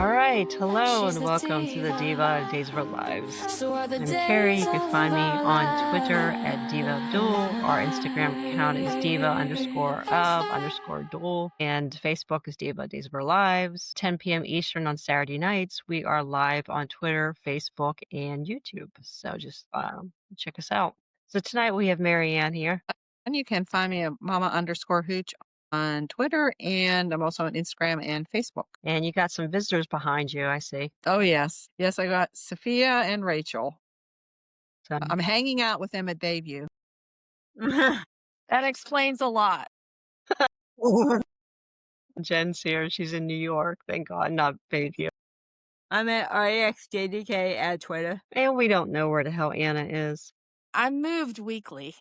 All right, hello and welcome to the Diva of Days of Our Lives. I'm Carrie. You can find me on Twitter at Diva of DOOL. Our Instagram account is Diva_of_Duel. And Facebook is Diva Days of Our Lives. 10 p.m. Eastern on Saturday nights. We are live on Twitter, Facebook, and YouTube. So just check us out. So tonight we have Marianne here. And you can find me at mama_hooch on Twitter, and I'm also on Instagram and Facebook. And you got some visitors behind you, I see. Oh, yes. Yes, I got Sophia and Rachel. So, I'm hanging out with them at Bayview. That explains a lot. Jen's here. She's in New York. Thank God, not Bayview. I'm at REXJDK at Twitter. And we don't know where the hell Anna is. I moved weekly.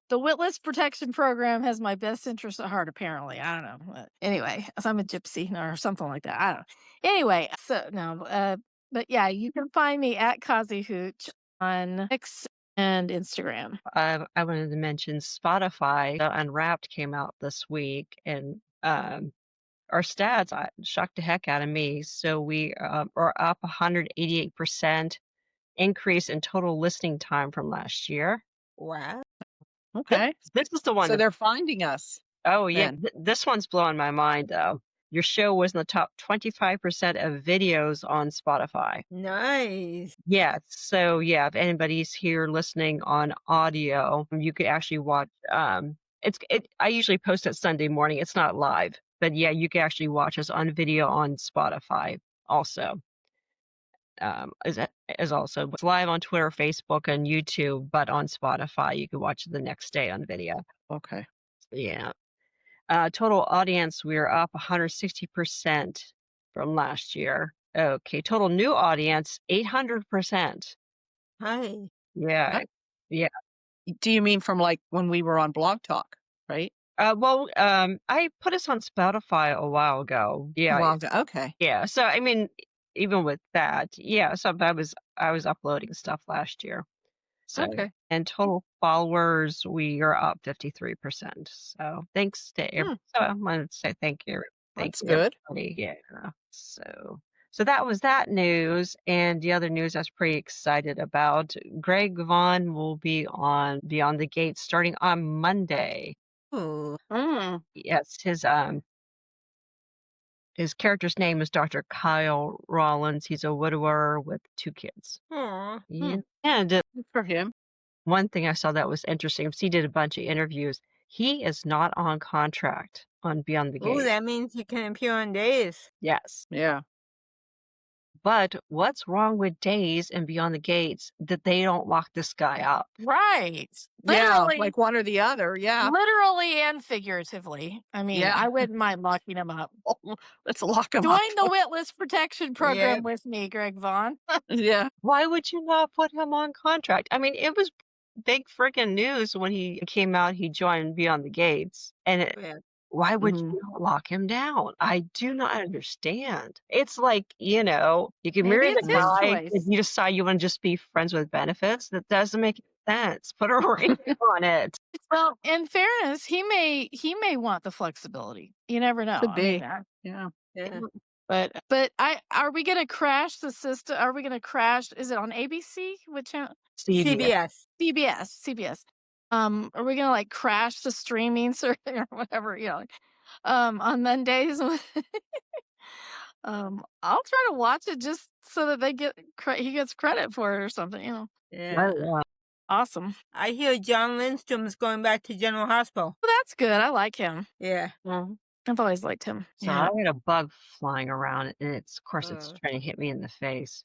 The Witless Protection Program has my best interest at heart, apparently. I don't know. But anyway, I'm a gypsy or something like that. I don't know. Anyway, so no, but yeah, you can find me at Kazi Hooch on X and Instagram. I wanted to mention Spotify. Unwrapped came out this week, and our stats shocked the heck out of me. So we are up 188% increase in total listening time from last year. Wow. Okay. This is the one. So they're finding us. Oh, yeah. then. This one's blowing my mind, though. Your show was in the top 25% of videos on Spotify. Nice. Yeah. So, yeah, if anybody's here listening on audio, you could actually watch. I usually post it Sunday morning. It's not live, but yeah, you can actually watch us on video on Spotify also. Is also it's live on Twitter, Facebook, and YouTube, but on Spotify you can watch it the next day on video. Okay. Yeah. Total audience, we're up 160% from last year. Okay. Total new audience, 800%. Hi. Yeah. What? Yeah. Do you mean from like when we were on Blog Talk, right? Well, I put us on Spotify a while ago. Yeah. Okay. Yeah. So, I mean, even with that, yeah. So I was uploading stuff last year. So, Okay. and total followers, we are up 53%. So thanks to everyone. So I wanted to say thank you. Thank That's you, good. everybody. Yeah. So that was that news. And the other news I was pretty excited about. Greg Vaughan will be on Beyond the Gates starting on Monday. Ooh. Yes, his character's name is Dr. Kyle Rollins. He's a widower with 2 kids. Aw. Yeah. And Good for him. one thing I saw that was interesting, he did a bunch of interviews. He is not on contract on Beyond the Ooh, Gates. that means you can appear on days. Yes. Yeah. But what's wrong with Days and Beyond the Gates that they don't lock this guy up? Right. Yeah. Literally, Like one or the other. Yeah. literally and figuratively. I mean, Yeah. I wouldn't mind locking him up. Let's lock him up. Join the Witless Protection Program Yep. with me, Greg Vaughan. Yeah. Why would you not put him on contract? I mean, it was big freaking news when he came out, he joined Beyond the Gates. And Yeah. why would Mhm. you not lock him down? I do not understand. It's like, you can Maybe marry it's the his guy choice. and you decide you want to just be friends with benefits. That doesn't make sense. Put a ring on it. Well, in fairness, he may want the flexibility. You never know. Could I mean, be. Yeah. Yeah. but are we going to crash the system? Are we going to crash? Is it on ABC? What channel? CBS. CBS. Are we going to like crash the streaming service or whatever? On Mondays. I'll try to watch it just so that he gets credit for it or something. Yeah. Awesome. I hear John Lindstrom's going back to General Hospital. Well, that's good. I like him. Yeah. I've always liked him. So I had a bug flying around, and it's Oh. trying to hit me in the face.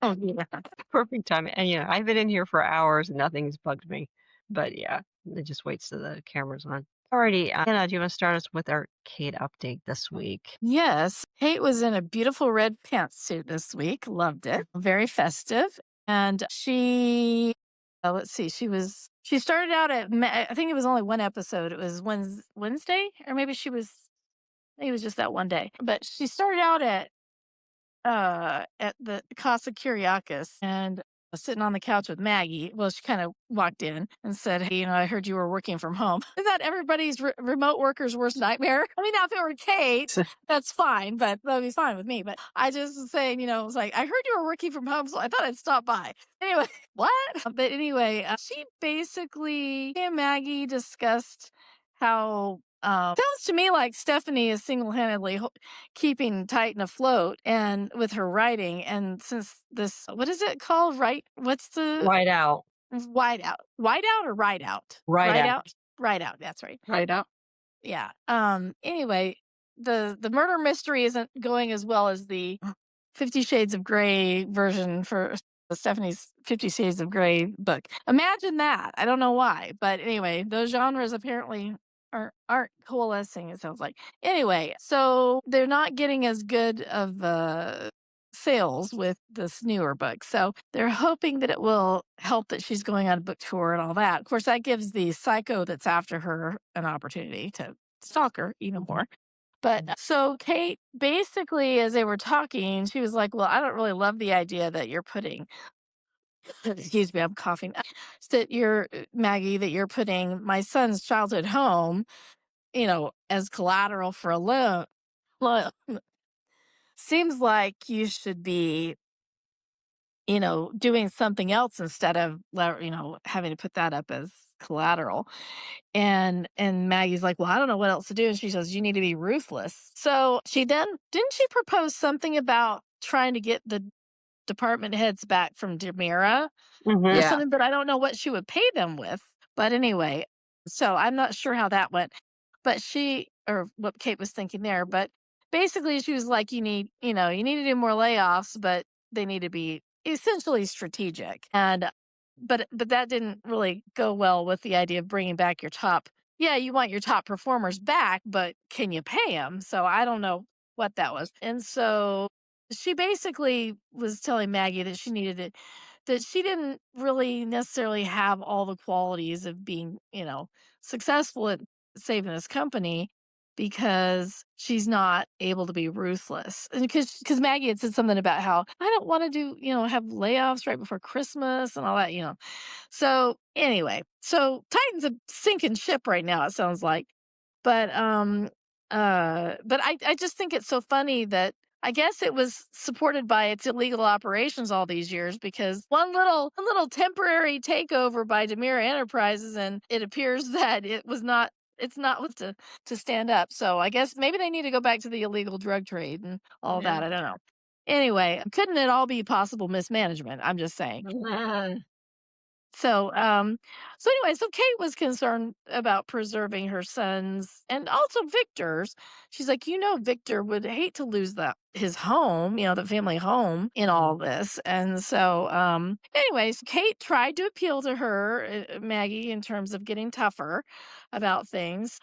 Oh, yeah. Perfect time. And I've been in here for hours and nothing's bugged me. But yeah, it just waits till the camera's on. Alrighty, Anna, do you want to start us with our Kate update this week? Yes. Kate was in a beautiful red pantsuit this week. Loved it. Very festive. And she, let's see, she started out I think it was only one episode. It was Wednesday, or maybe it was just that one day. But she started out at the Casa Kyriakis, and sitting on the couch with Maggie. Well, she kind of walked in and said, "Hey, I heard you were working from home." Is that everybody's remote worker's worst nightmare? I mean, now if it were Kate, that's fine, but that'd be fine with me. But I just was saying, it was like, I heard you were working from home, so I thought I'd stop by. Anyway, what? But anyway, she basically, me and Maggie discussed how sounds to me like Stephanie is single-handedly keeping Titan afloat and with her writing. And since this, what is it called? What's the White out. white out or ride out? Ride out. That's right. Right out. Yeah. Anyway, the murder mystery isn't going as well as the 50 Shades of Grey version for Stephanie's 50 Shades of Grey book. Imagine that. I don't know why, but anyway, those genres apparently aren't coalescing, it sounds like. Anyway, so they're not getting as good of sales with this newer book. So they're hoping that it will help that she's going on a book tour and all that. Of course, that gives the psycho that's after her an opportunity to stalk her even more. But so Kate, basically, as they were talking, she was like, "Well, I don't really love the idea that you're putting," excuse me, I'm coughing, Maggie, that you're putting my son's childhood home, as collateral for a loan. Well, seems like you should be, doing something else instead of, having to put that up as collateral. And Maggie's like, "Well, I don't know what else to do." And she says, "You need to be ruthless." So didn't she propose something about trying to get the department heads back from DiMera Mm-hmm. or Yeah. something, but I don't know what she would pay them with. But anyway, so I'm not sure how that went. But or what Kate was thinking there. But basically, she was like, you need to do more layoffs, but they need to be essentially strategic. And but that didn't really go well with the idea of bringing back your top. Yeah, you want your top performers back, but can you pay them? So I don't know what that was. And so she basically was telling Maggie that that she didn't really necessarily have all the qualities of being, successful at saving this company because she's not able to be ruthless. And because Maggie had said something about how I don't want to do, have layoffs right before Christmas and all that, So anyway, so Titan's a sinking ship right now, it sounds like. But but I just think it's so funny that I guess it was supported by its illegal operations all these years because one little temporary takeover by DiMera Enterprises, and it appears that it's not with to stand up. So I guess maybe they need to go back to the illegal drug trade and all that. I don't know. Anyway, couldn't it all be possible mismanagement? I'm just saying. So, so Kate was concerned about preserving her sons and also Victor's. She's like, Victor would hate to lose his home, the family home in all this. And so, anyways, Kate tried to appeal to her, Maggie, in terms of getting tougher about things.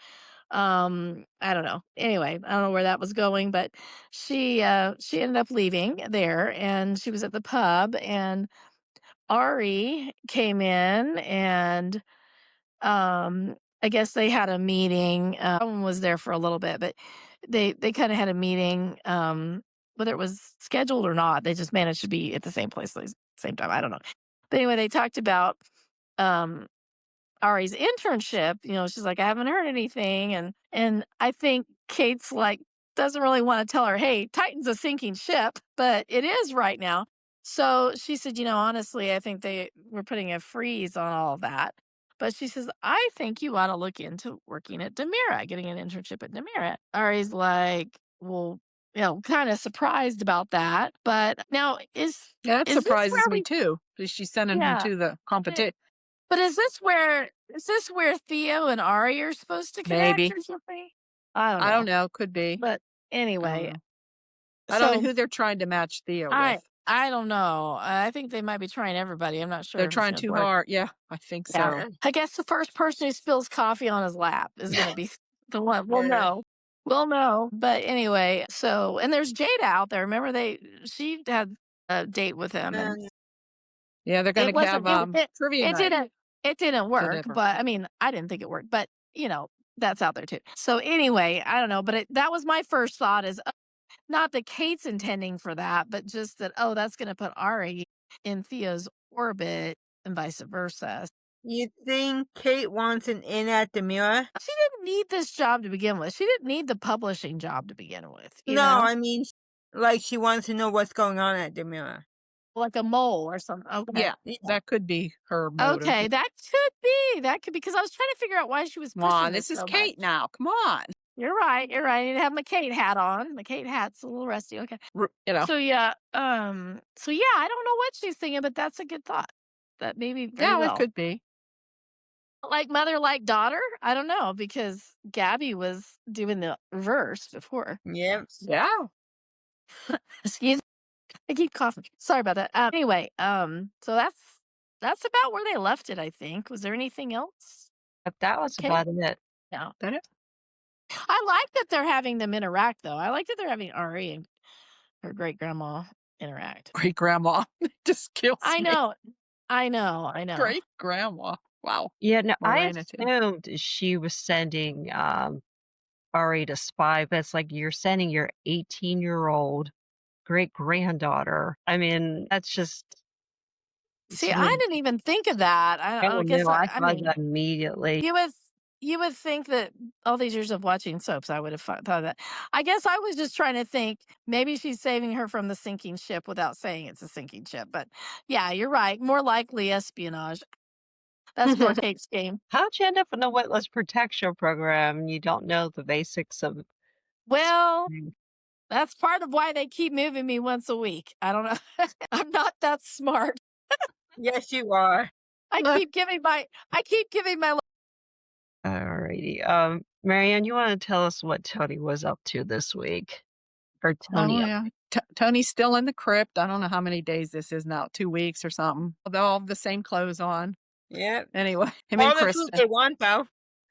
I don't know. Anyway, I don't know where that was going, but she ended up leaving there, and she was at the pub, and Ari came in, and I guess they had a meeting. Someone was there for a little bit, but they kind of had a meeting, whether it was scheduled or not. They just managed to be at the same place at the same time. I don't know. But anyway, they talked about Ari's internship. She's like, I haven't heard anything, and I think Kate's like doesn't really want to tell her, hey, Titan's a sinking ship, but it is right now. So she said, honestly, I think they were putting a freeze on all of that. But she says, I think you ought to look into working at DiMera, getting an internship at DiMera. Ari's like, well, kind of surprised about that. But now That is surprises me too. She's sending him to the competition. But is this where Theo and Ari are supposed to connect Maybe. or something? I don't know. Could be. But anyway, I don't know who they're trying to match Theo with. I don't know. I think they might be trying everybody. I'm not sure. They're trying too hard. Yeah, I think so. Yeah. I guess the first person who spills coffee on his lap is going to be the one. We'll know. But anyway, and there's Jada out there. Remember she had a date with him. Yeah, they're going to have trivia night. It didn't work, but I mean, I didn't think it worked, but that's out there too. So anyway, I don't know, but that was my first thought is not that Kate's intending for that, but just that, that's going to put Ari in Theo's orbit and vice versa. You think Kate wants an in at DiMera? She didn't need this job to begin with. She didn't need the publishing job to begin with. You No, know? I mean, like she wants to know what's going on at DiMera. Like a mole or something. Okay. Yeah, that could be her motive. Okay, that could be. That could be because I was trying to figure out why she was Come pushing on, this this is so Kate much. now. Come on. You're right. You're right. I need to have my Kate hat on. My Kate hat's a little rusty. Okay. You know. So yeah. So yeah, I don't know what she's thinking, but that's a good thought. That maybe very Yeah, well. it could be. Like mother, like daughter. I don't know because Gabby was doing the reverse before. Yep. Yeah. Excuse. I keep coughing. Sorry about that. Anyway. So that's about where they left it. I think. Was there anything else? But that was Okay. about it. No. That it? I like that they're having them interact, though. I like that they're having Ari and her great grandma interact. Great grandma. Just kills I me. know. I know. I know. Great grandma. Wow. Yeah, no, I Marlena, too. assumed she was sending Ari to spy, but it's like you're sending your 18-year-old great granddaughter. I mean, that's just. See, to I me- didn't even think of that. I Oh, guess no, I I thought mean, that immediately. you would think that all these years of watching soaps, I would have thought of that. I guess I was just trying to think maybe she's saving her from the sinking ship without saying it's a sinking ship. But yeah, you're right. More likely espionage. That's more Kate's game. How'd you end up in a witness protection program and you don't know the basics of Well, spying? that's part of why they keep moving me once a week. I don't know. I'm not that smart. Yes, you are. I keep giving my Alrighty. Marianne, you want to tell us what Tony was up to this week? Or Tony Oh, up? yeah. Tony's still in the crypt. I don't know how many days this is now, 2 weeks or something. They all have the same clothes on. Yep. Anyway, him All and the Kristen. food they want, though.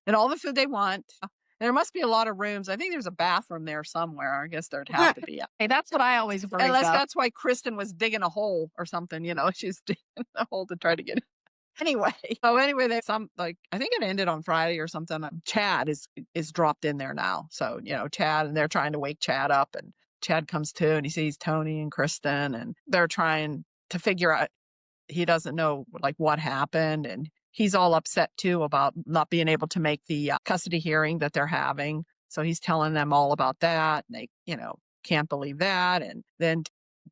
And all the food they want. There must be a lot of rooms. I think there's a bathroom there somewhere. I guess there'd have to be. Hey, that's what I always worry Unless about. that's why Kristen was digging a hole or something, she's digging a hole to try to get it. Anyway. There's some, I think it ended on Friday or something. Chad is dropped in there now. So, Chad, and they're trying to wake Chad up, and Chad comes to and he sees Tony and Kristen, and they're trying to figure out, he doesn't know what happened, and he's all upset too about not being able to make the custody hearing that they're having. So he's telling them all about that. And they, can't believe that. And then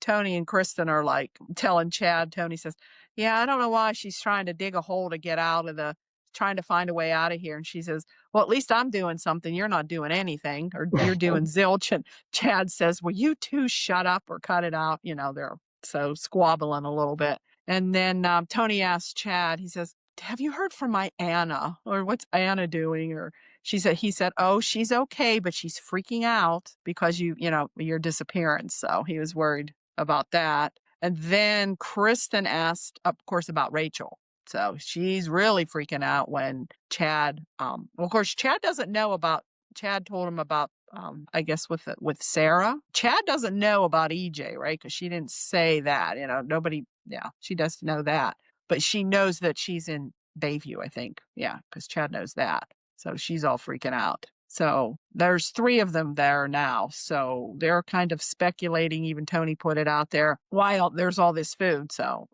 Tony and Kristen are telling Chad, Tony says, yeah, I don't know why she's trying to dig a hole to get out of trying to find a way out of here. And she says, well, at least I'm doing something. You're not doing anything, or you're doing zilch. And Chad says, well, you two shut up or cut it out. They're so squabbling a little bit. And then Tony asks Chad, he says, have you heard from my Anna, or what's Anna doing? Or he said, oh, she's okay, but she's freaking out because your disappearance. So he was worried about that. And then Kristen asked, of course, about Rachel. So she's really freaking out when Chad, of course, Chad doesn't know about, Chad told him about, I guess with Sarah. Chad doesn't know about EJ, right? Because she didn't say that, nobody, she doesn't know that. But she knows that she's in Bayview, I think. Yeah, because Chad knows that. So she's all freaking out. So there's 3 of them there now. So they're kind of speculating, even Tony put it out there, while there's all this food. So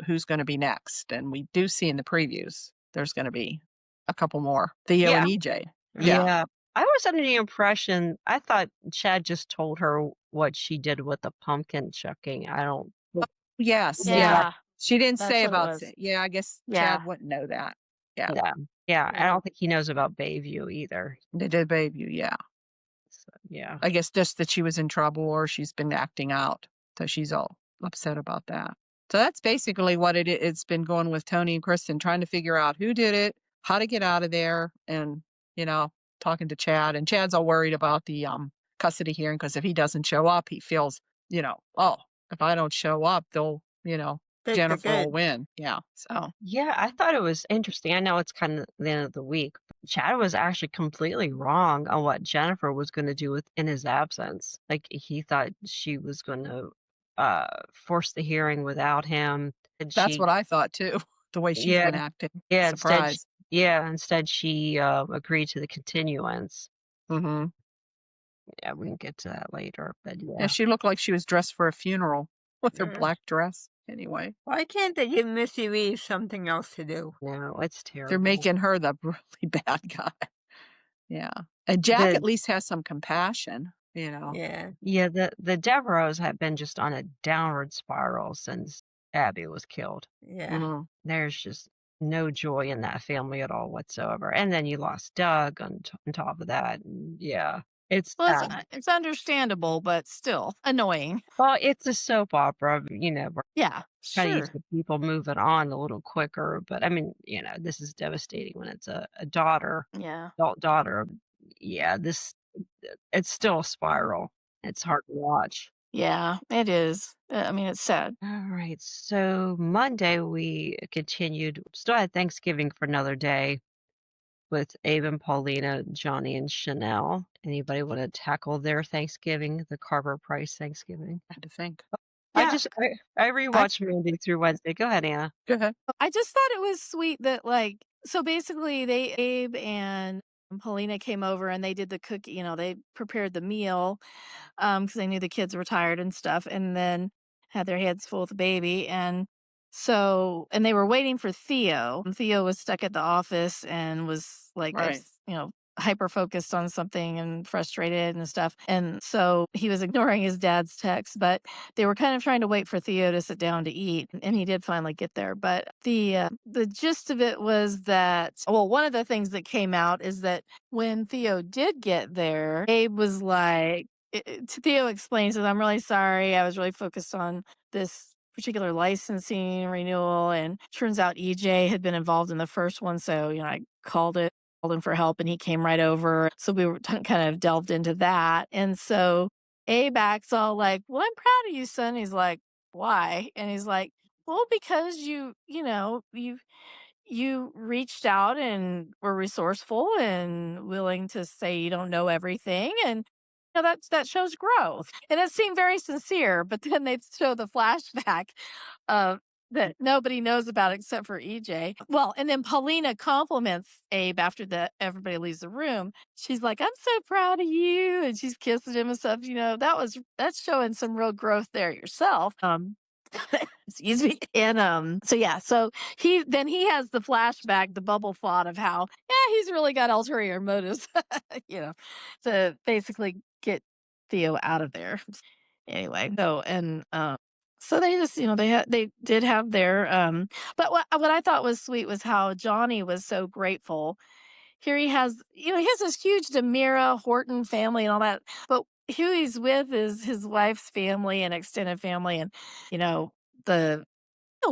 who's going to be next? And we do see in the previews, there's going to be a couple more. Theo and EJ. Yeah. I was under the impression, I thought Chad just told her what she did with the pumpkin chucking. I don't. Yes. Yeah. She didn't That's say what it about was. it. Yeah, I guess Yeah. Chad wouldn't know that. Yeah. Yeah. I don't think he knows about Bayview either. They did Bayview, yeah. So, yeah. I guess just that she was in trouble or she's been acting out. So she's all upset about that. So that's basically what it's been going with Tony and Kristen, trying to figure out who did it, how to get out of there, and, talking to Chad. And Chad's all worried about the custody hearing because if he doesn't show up, he feels, oh, if I don't show up, they'll, Take the Jennifer will good. win. Yeah. So Yeah, I thought it was interesting. I know it's kind of the end of the week. But Chad was actually completely wrong on what Jennifer was going to do in his absence. He thought she was going to force the hearing without him. And that's what I thought too. The way she's been acting. Yeah, Surprise. instead she agreed to the continuance. Mm-hmm. Yeah, we can get to that later. But Yeah, she looked like she was dressed for a funeral with her black dress. Anyway, Why can't they give Missy Lee something else to do? No, it's terrible. they're making her the really bad guy. Yeah. And Jack at least has some compassion, Yeah. Yeah, the Devereaux have been just on a downward spiral since Abby was killed. Yeah. Mhm. There's just no joy in that family at all whatsoever. And then you lost Doug on top of that. And yeah, it's Well, sad. it's understandable, but still annoying. Well, it's a soap opera, we're Yeah, kind of sure. used to people moving on a little quicker. But I mean, this is devastating when it's a daughter, Yeah. adult daughter. Yeah, it's still a spiral. It's hard to watch. Yeah, it is. I mean, it's sad. All right. So Monday we continued, still had Thanksgiving for another day with Abe and Paulina, Johnny and Chanel. Anybody want to tackle their Thanksgiving, the Carver Price Thanksgiving? I had to think. Yeah. I rewatched Monday through Wednesday. Go ahead, Anna. Go ahead. I just thought it was sweet that so basically Abe and Paulina came over and they did the cookie, they prepared the meal because they knew the kids were tired and stuff, and then had their hands full with the baby. And they were waiting for Theo. Theo was stuck at the office and was like, Right. hyper focused on something and frustrated and stuff. And so he was ignoring his dad's text, but they were kind of trying to wait for Theo to sit down to eat. And he did finally get there. But the gist of it was that, well, one of the things that came out is that when Theo did get there, Abe was like, Theo explains that, I'm really sorry. I was really focused on this particular licensing renewal, and turns out EJ had been involved in the first one. So, I called him for help, and he came right over. So we were kind of delved into that. And so Abe acts all like, well, I'm proud of you, son. He's like, why? And he's like, well, because you reached out and were resourceful and willing to say you don't know everything, and that shows growth. And it seemed very sincere. But then they show the flashback of that nobody knows about except for EJ. Well, and then Paulina compliments Abe after everybody leaves the room. She's like, I'm so proud of you, and she's kissing him and stuff. That's showing some real growth there yourself. Excuse me. And so he has the flashback, the bubble thought of how he's really got ulterior motives, to basically get Theo out of there. Anyway, so they just, they did have their but what I thought was sweet was how Johnny was so grateful. Here he has this huge DiMera Horton family and all that, but who he's with is his wife's family and extended family, and the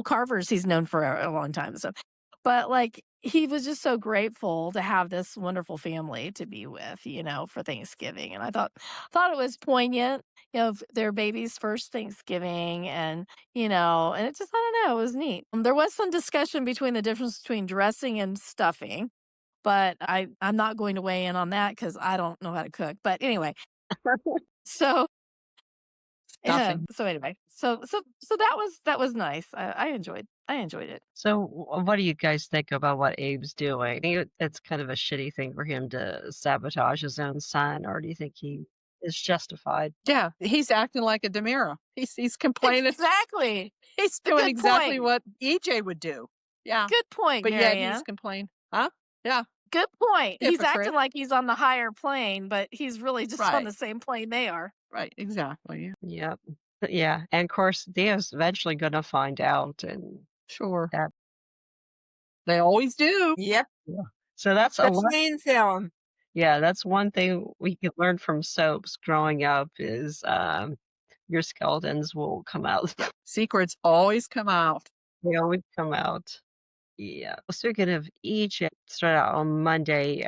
Carvers he's known for a long time and stuff. But he was just so grateful to have this wonderful family to be with, for Thanksgiving. And I thought it was poignant, their baby's first Thanksgiving, and and it just, I don't know, it was neat. There was some discussion between the difference between dressing and stuffing, but I'm not going to weigh in on that because I don't know how to cook. But anyway, so Stuffing. so anyway, so that was nice. I enjoyed it. So what do you guys think about what Abe's doing? I think it's kind of a shitty thing for him to sabotage his own son, or do you think he is justified? Yeah, he's acting like a DiMera. He's complaining. Exactly. He's doing Good exactly point. what EJ would do. Yeah. Good point, But yet Marianne. he's complaining. Huh? Yeah. Good point. He's Hypocrite. acting like he's on the higher plane, but he's really just on Right. the same plane they are. Right. Exactly. Yep. Yeah. And of course, Theo's eventually going to find out. And Sure. that, They always do. Yep. so that's a lot. Especially in Salem. Yeah, that's one thing we could learn from soaps growing up is your skeletons will come out. Secrets always come out. They always come out. Yeah. Speaking of Egypt, started out on Monday.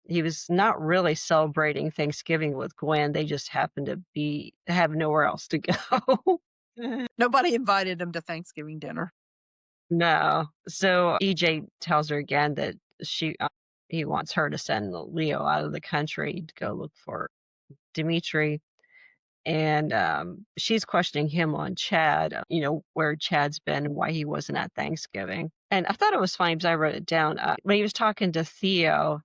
He was not really celebrating Thanksgiving with Gwen. They just happened to have nowhere else to go. Nobody invited him to Thanksgiving dinner. No. So EJ tells her again that he wants her to send Leo out of the country to go look for Dimitri. And she's questioning him on Chad, where Chad's been and why he wasn't at Thanksgiving. And I thought it was funny because I wrote it down. When he was talking to Theo,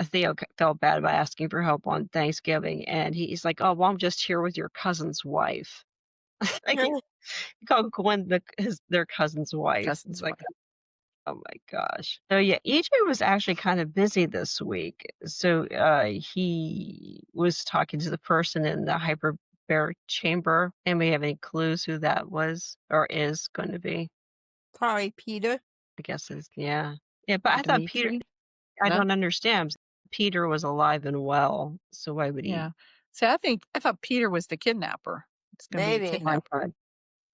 Theo felt bad about asking for help on Thanksgiving. And he's like, oh, well, I'm just here with your cousin's wife. Like he called Gwen their cousin's wife. Cousin's It's like, wife. oh my gosh. So yeah, EJ was actually kind of busy this week. So he was talking to the person in the hyperbaric chamber. Anybody have any clues who that was or is going to be? Probably Peter. I guess it's yeah. Yeah, but I thought Peter Dimitri? I No? don't understand. Peter was alive and well, so why would he? Yeah. See, I thought Peter was the kidnapper. It's going to be the Maybe. kidnapper.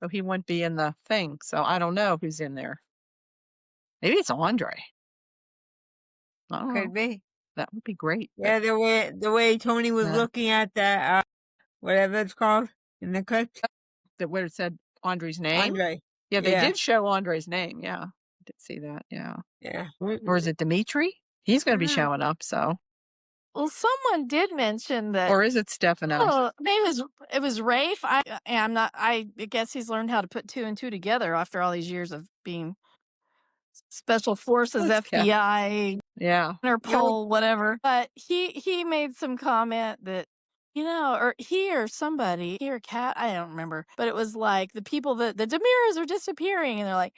So he wouldn't be in the thing. So I don't know who's in there. Maybe it's Andre. I don't know. Could be. That would be great. Yeah, the way Tony was Yeah. looking at that, whatever it's called in the clip. That where it said Andre's name. Andre. Yeah, they Yeah. did show Andre's name. Yeah. I did see that. Yeah. Yeah. Or is it Dimitri? He's going to be Yeah. showing up. So, Well, someone did mention that. or is it Stefano? Oh, it was Rafe. I guess he's learned how to put two and two together after all these years of being special forces, That's Kat. FBI, Yeah. Interpol, whatever. But he made some comment that, or he or somebody, he or Kat, I don't remember. But it was like the people the DiMeras are disappearing, and they're like,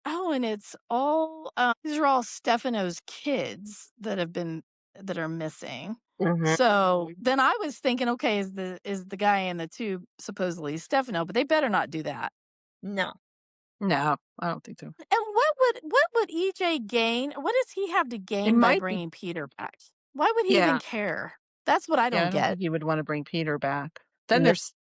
oh, and it's all these are all Stefano's kids that are missing. Mhm. So then I was thinking, okay, is the guy in the tube supposedly Stefano? But they better not do that. No. No, I don't think so. And what would EJ gain? What does he have to gain by might be- bringing Peter back? Why would he Yeah. even care? That's what I Yeah, don't I don't get. think you would want to bring Peter back. Then No. there's,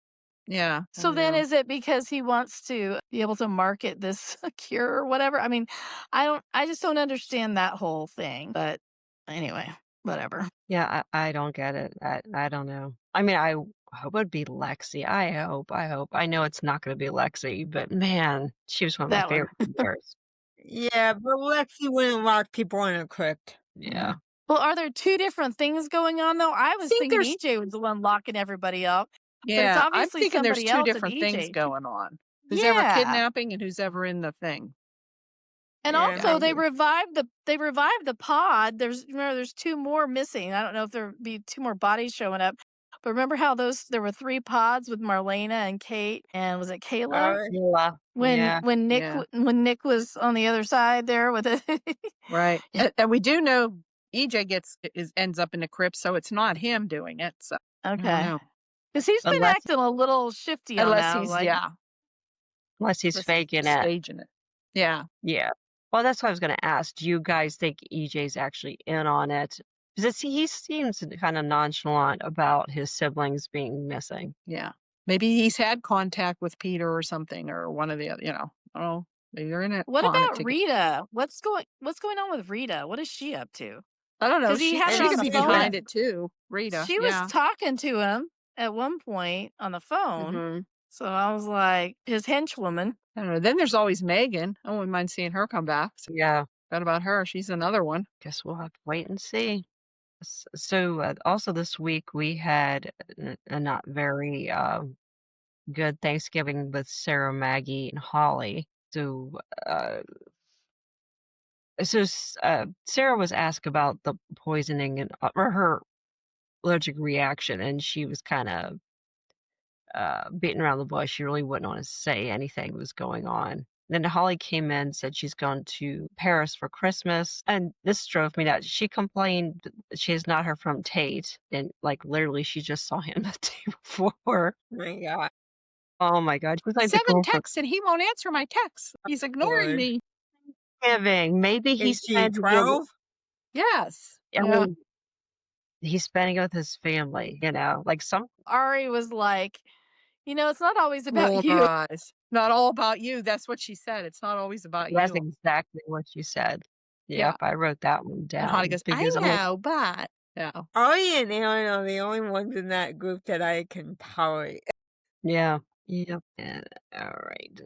yeah. I So don't then know. is it because he wants to be able to market this cure or whatever? I mean, I just don't understand that whole thing. But anyway, whatever. Yeah, I don't get it. I don't know. I mean, I hope it would be Lexi. I hope. I know it's not going to be Lexi, but man, she was one of my That one. favorite players. Yeah, but Lexi wouldn't lock people in a crypt. Yeah. Well, are there two different things going on though? I was think thinking there's- EJ was the one locking everybody up. Yeah, I'm obviously thinking there's somebody two else at different things EJ. going on. Who's ever Yeah. kidnapping and who's ever in the thing. And Yeah, also they maybe. revived the pod. There's two more missing. I don't know if there'll be two more bodies showing up. But remember how there were three pods with Marlena and Kate and was it Kayla? Yeah. When Nick Yeah. when Nick was on the other side there with it. Right. Yeah. And we do know EJ ends up in the crypt, so it's not him doing it. So I don't Okay. know. Because he's been Unless- acting a little shifty on Unless that. he's Like, Unless he's faking it. staging it. Yeah. Yeah. Well, that's what I was going to ask. Do you guys think EJ's actually in on it? Because he seems kind of nonchalant about his siblings being missing. Yeah. Maybe he's had contact with Peter or something, or one of the other, I don't know. Maybe they're in it. what on it about together. Rita? What's going on with Rita? What is she up to? I don't know. 'Cause he She, had she her on could the be phone. behind it too. Rita. She was yeah. talking to him at one point on the phone. Mhm. So I was like, his henchwoman. I don't know. Then there's always Megan. I wouldn't mind seeing her come back. So Yeah. what about her? She's another one. Guess we'll have to wait and see. So also this week we had a not very good Thanksgiving with Sarah, Maggie, and Holly. So Sarah was asked about the poisoning and or her allergic reaction, and she was kind of beating around the bush. She really wouldn't want to say anything was going on. Then Holly came in, said she's gone to Paris for Christmas, and this drove me nuts. She complained that she has not heard from Tate, and like literally she just saw him the day before. My God. Oh my God, she was like the 7 girl from texts and he won't answer my texts. He's ignoring Lord. me. Thanksgiving. Maybe he's Is she spending 12? Yes. I Yeah. mean, he's spending it with his family. Like some. Ari was like, it's not always about Roll you. her eyes. Not all about you. That's what she said. It's not always about That's you. exactly what you said. Yeah. Yep, I wrote that one down. And Holly goes, I because I'm like, know, but yeah. Ollie and Aaron are the only ones in that group that I can tolerate. yeah. Yep. All right.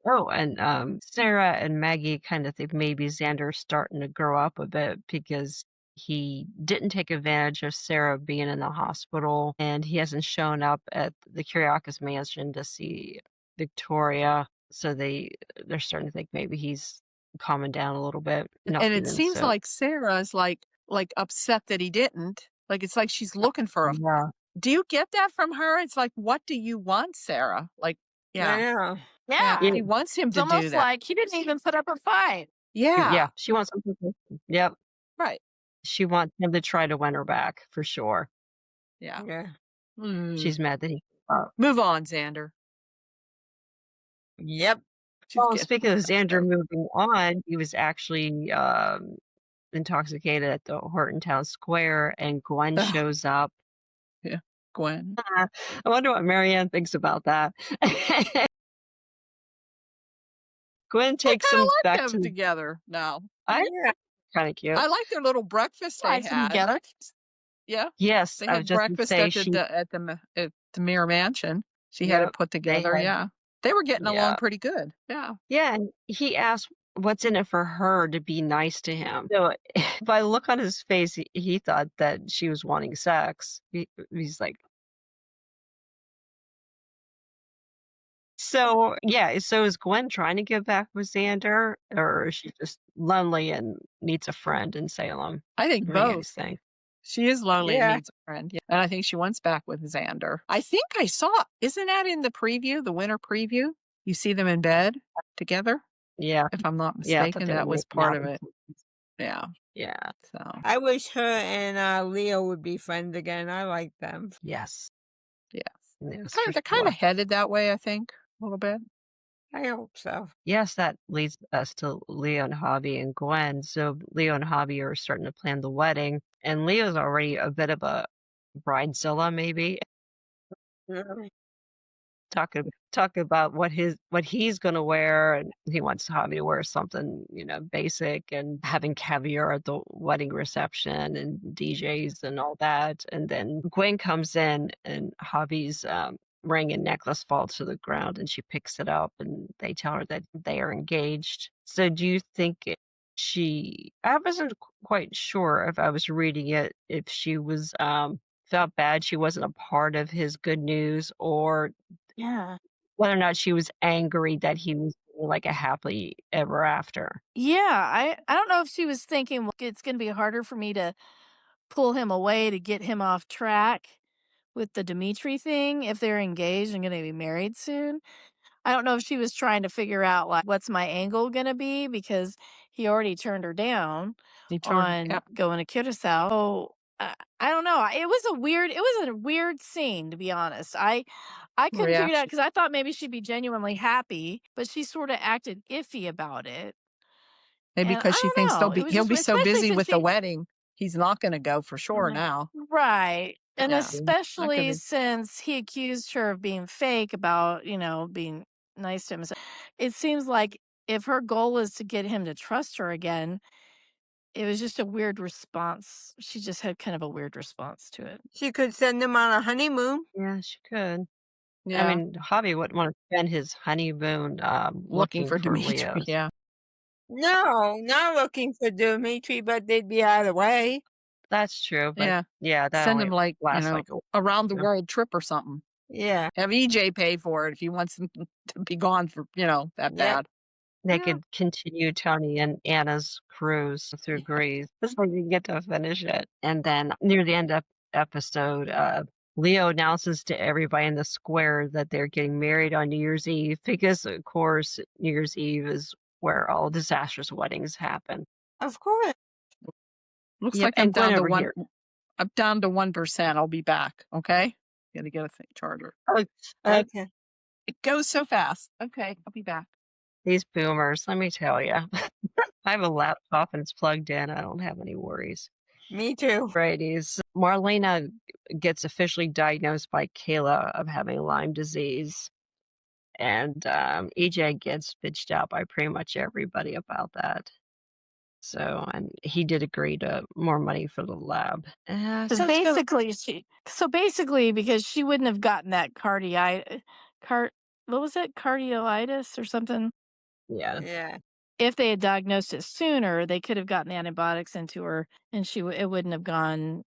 Oh, and Sarah and Maggie kind of think maybe Xander's starting to grow up a bit because he didn't take advantage of Sarah being in the hospital, and he hasn't shown up at the Kyriakis mansion to see Victoria. So they're starting to think maybe he's calming down a little bit. And it seems so- like Sarah's like upset that he didn't. Like it's like she's looking for a yeah. Do you get that from her? It's like, what do you want, Sarah? Like, Yeah. I know. Yeah. Yeah. He wants him It's to do almost that. like he didn't even put up a fight. Yeah. She wants something. Yep. Right. She wants him to try to win her back for sure. Yeah. Yeah. She's mad that he. Move on, Xander. Yep. Well, speaking of Xander moving on, he was actually intoxicated at the Hortontown Square, and Gwen Ugh. shows up. Yeah. Gwen. I wonder what Marianne thinks about that. Gwen takes I him like back them to. together now. Yeah. Kind of cute. I like their little breakfast they Likes them had. together. Yeah. Yes, They I was had just gonna breakfast say at the DiMera mansion. She had it Yep, put they together. had. Yeah. They were getting along Yeah. pretty good. Yeah. Yeah, and he asked what's in it for her to be nice to him. So by the look on his face, he thought that she was wanting sex. He's like, so yeah. So is Gwen trying to get back with Xander, or is she just lonely and needs a friend in Salem? I think What do you guys both. think? She is lonely and Yeah. needs a friend. Yeah. And I think she wants back with Xander. I think I saw, isn't that in the preview, the winter preview? You see them in bed together? Yeah, If I'm not yeah. I thought mistaken, they were that was making part out of or it. something. Yeah. Yeah. So, I wish her and Leo would be friends again. I like them. Yes. yes. Yes, They're for kind of sure. headed that way, I think, a little bit. I hope so. Yes, that leads us to Leo and Javi and Gwen. So Leo and Javi are starting to plan the wedding, and Leo's already a bit of a bridezilla, maybe. Yeah. Talk about what he's gonna wear, and he wants Javi to wear something, basic, and having caviar at the wedding reception and DJs and all that. And then Gwen comes in, and Javi's ring and necklace falls to the ground, and she picks it up, and they tell her that they are engaged. So do you think I wasn't quite sure if I was reading it, if she was felt bad she wasn't a part of his good news, or Yeah. whether or not she was angry that he was like a happily ever after. Yeah. I don't know if she was thinking, well, it's going to be harder for me to pull him away to get him off track with the Dimitri thing if they're engaged and going to be married soon. I don't know if she was trying to figure out, like, what's my angle going to be, because he already turned her down He turned, on yeah. going to Curacao. So I don't know. It was a weird scene, to be honest. I couldn't figure it out Reaction. because I thought maybe she'd be genuinely happy, but she sort of acted iffy about it. Maybe And because I she don't thinks know. It was he'll just be so especially busy since with the wedding, he's not going to go for sure Right. now. Right. And Yeah. That could especially be. since he accused her of being fake about, being nice to him. So it seems like if her goal is to get him to trust her again, it was just a weird response. She just had kind of a weird response to it. She could send them on a honeymoon. Yeah, she could. Yeah. I mean, Javi wouldn't want to spend his honeymoon looking for Dimitri. Leos. Yeah. No, not looking for Dimitri, but they'd be out of the way. That's true, but Yeah. that Send only him like, lasts like a around the Yeah. world trip or something. Yeah. Have EJ pay for it if he wants him to be gone for, that Yep. bad. They Yeah. could continue Tony and Anna's cruise through Greece. This way we can get to finish it. And then near the end of episode, Leo announces to everybody in the square that they're getting married on New Year's Eve, because of course New Year's Eve is where all disastrous weddings happen. Of course. Looks Yep, like I'm and Gwen down to over here. I'm down to 1%. I'll be back. Okay. Gotta get a charger. Okay. It goes so fast. Okay. I'll be back. These boomers, let me tell you. I have a laptop and it's plugged in. I don't have any worries. Me too. Brady's. Marlena gets officially diagnosed by Kayla of having Lyme disease. And EJ gets bitched out by pretty much everybody about that. So, and he did agree to more money for the lab. So basically, because she wouldn't have gotten that what was it? Cardiolitis or something? Yeah. Yeah. If they had diagnosed it sooner, they could have gotten the antibiotics into her, and it wouldn't have been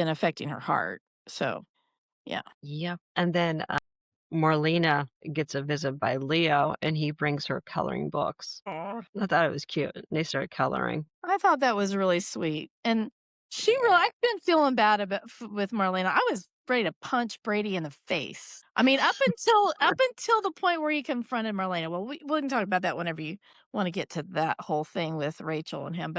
affecting her heart. So, yeah. Yep. And then Marlena gets a visit by Leo, and he brings her coloring books. Aw. I thought it was cute. They started coloring. I thought that was really sweet. And I've been feeling bad with Marlena. I was ready to punch Brady in the face. I mean, up until the point where he confronted Marlena. Well, we can talk about that whenever you want to get to that whole thing with Rachel and him.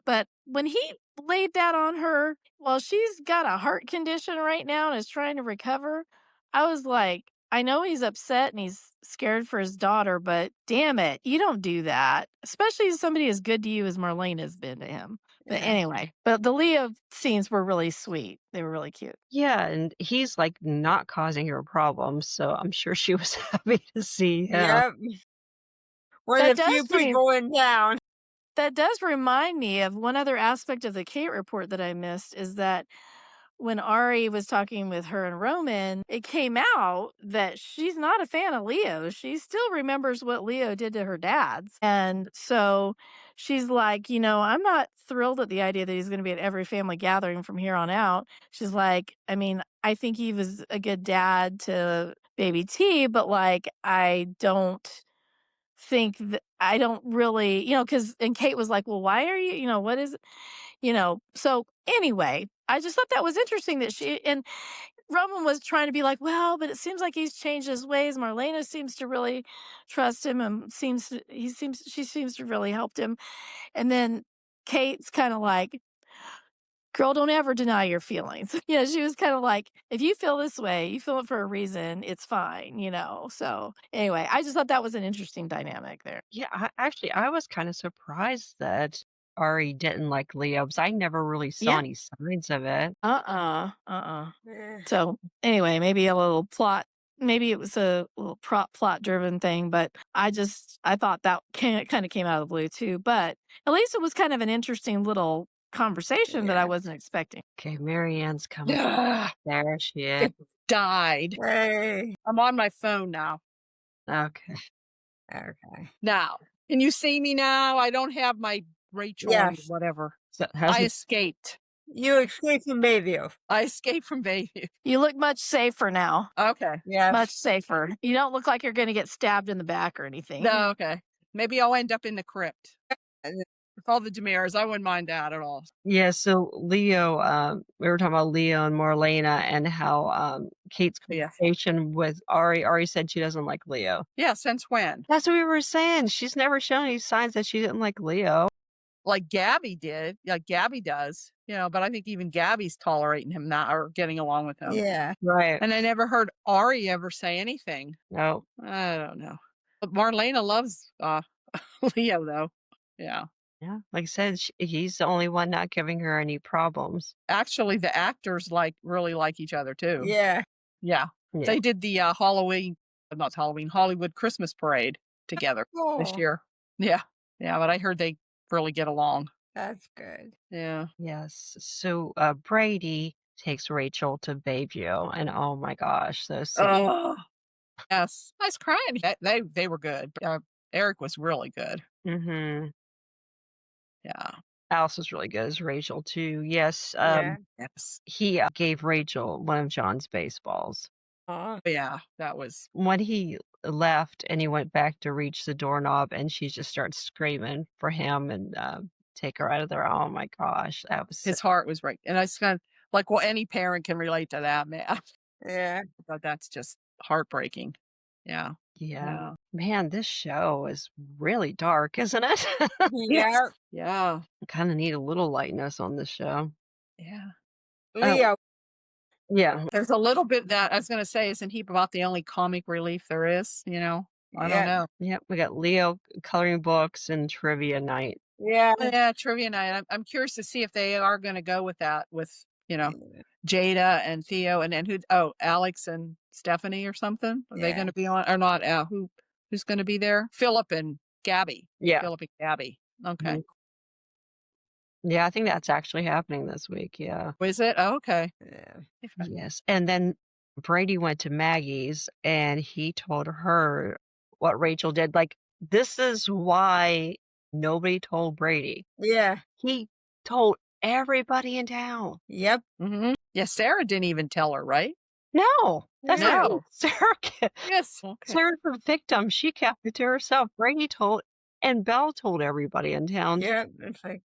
But when he laid that on her, well, she's got a heart condition right now and is trying to recover. I was like, I know he's upset and he's scared for his daughter, but damn it, you don't do that, especially as somebody as good to you as Marlene has been to him. But anyway, but the Leo scenes were really sweet. They were really cute. Yeah, and he's like not causing her problems, so I'm sure she was happy to see him. Yep. With That a few does mean- people in town. That does remind me of one other aspect of the Kate report that I missed, is that when Ari was talking with her and Roman, it came out that she's not a fan of Leo. She still remembers what Leo did to her dads. And so she's like, I'm not thrilled at the idea that he's going to be at every family gathering from here on out. She's like, I mean, I think he was a good dad to baby T, but like, I don't think that I don't really, and Kate was like, well, why are you, what is it? So anyway, I just thought that was interesting that and Roman was trying to be like, well, but it seems like he's changed his ways. Marlena seems to really trust him and she seems to really helped him. And then Kate's kind of like, girl, don't ever deny your feelings. She was kind of like, if you feel this way, you feel it for a reason, it's fine, So anyway, I just thought that was an interesting dynamic there. Yeah, I was kind of surprised that Ari didn't like Leo because I never really saw any signs of it. So anyway, maybe a little plot. Maybe it was a little plot driven thing, but I thought that kind of came out of the blue too. But at least it was kind of an interesting little conversation that I wasn't expecting. Okay, Marianne's coming. There she is. It died. Hey. I'm on my phone now. Okay. Now, can you see me now? I don't have my Rachel or whatever. So I escaped. You escaped from Bayview. I escaped from Bayview. You look much safer now. Okay. Yeah. Much safer. You don't look like you're going to get stabbed in the back or anything. No, okay. Maybe I'll end up in the crypt. With all the DiMeras, I wouldn't mind that at all. Yeah, so Leo, we were talking about Leo and Marlena and how Kate's conversation with Ari said she doesn't like Leo. Yeah, since when? That's what we were saying. She's never shown any signs that she didn't like Leo. Like Gabby did. Yeah, Gabby does. But I think even Gabby's tolerating him now or getting along with him. Yeah. Right. And I never heard Ari ever say anything. No. I don't know. But Marlena loves Leo, though. Yeah. Yeah, like I said, he's the only one not giving her any problems. Actually, the actors really like each other too. Yeah. Yeah. They did the Hollywood Christmas parade together this year. Yeah. Yeah, but I heard they really get along. That's good. Yeah. Yes. So Brady takes Rachel to Bayview, and oh my gosh, those scenes. Oh, yes. I was crying. They were good. Eric was really good. Mm-hmm. Yeah. Alice was really good as Rachel too. Yes. Yes. He gave Rachel one of John's baseballs. Oh. Yeah, that was when he left and he went back to reach the doorknob and she just starts screaming for him and take her out of there. Oh my gosh, that was his heart was right. And I was kind of like, well, any parent can relate to that, man. Yeah. But that's just heartbreaking. Yeah. Yeah. Man, this show is really dark, isn't it? Yeah. Yeah. Kind of need a little lightness on this show. Yeah. Leo. Yeah. There's a little bit that I was going to say, isn't he about the only comic relief there is? I don't know. Yep. We got Leo coloring books and trivia night. Yeah. Yeah, trivia night. I'm curious to see if they are going to go with that with, Jada and Theo and then Alex and Stephanie or something. Are they going to be on or not? Who's going to be there? Philip and Gabby. Yeah. Philip and Gabby. Okay. Mm-hmm. Yeah, I think that's actually happening this week. Yeah. Is it? Oh, okay. Yeah. Yes. And then Brady went to Maggie's and he told her what Rachel did. Like, this is why nobody told Brady. Yeah. He told everybody in town. Yep. Mm-hmm. Yeah, Sarah didn't even tell her, right? No. That's not Sarah. Yes. Okay. Sarah's the victim. She kept it to herself. Brady told, and Belle told everybody in town. Yeah. It's like.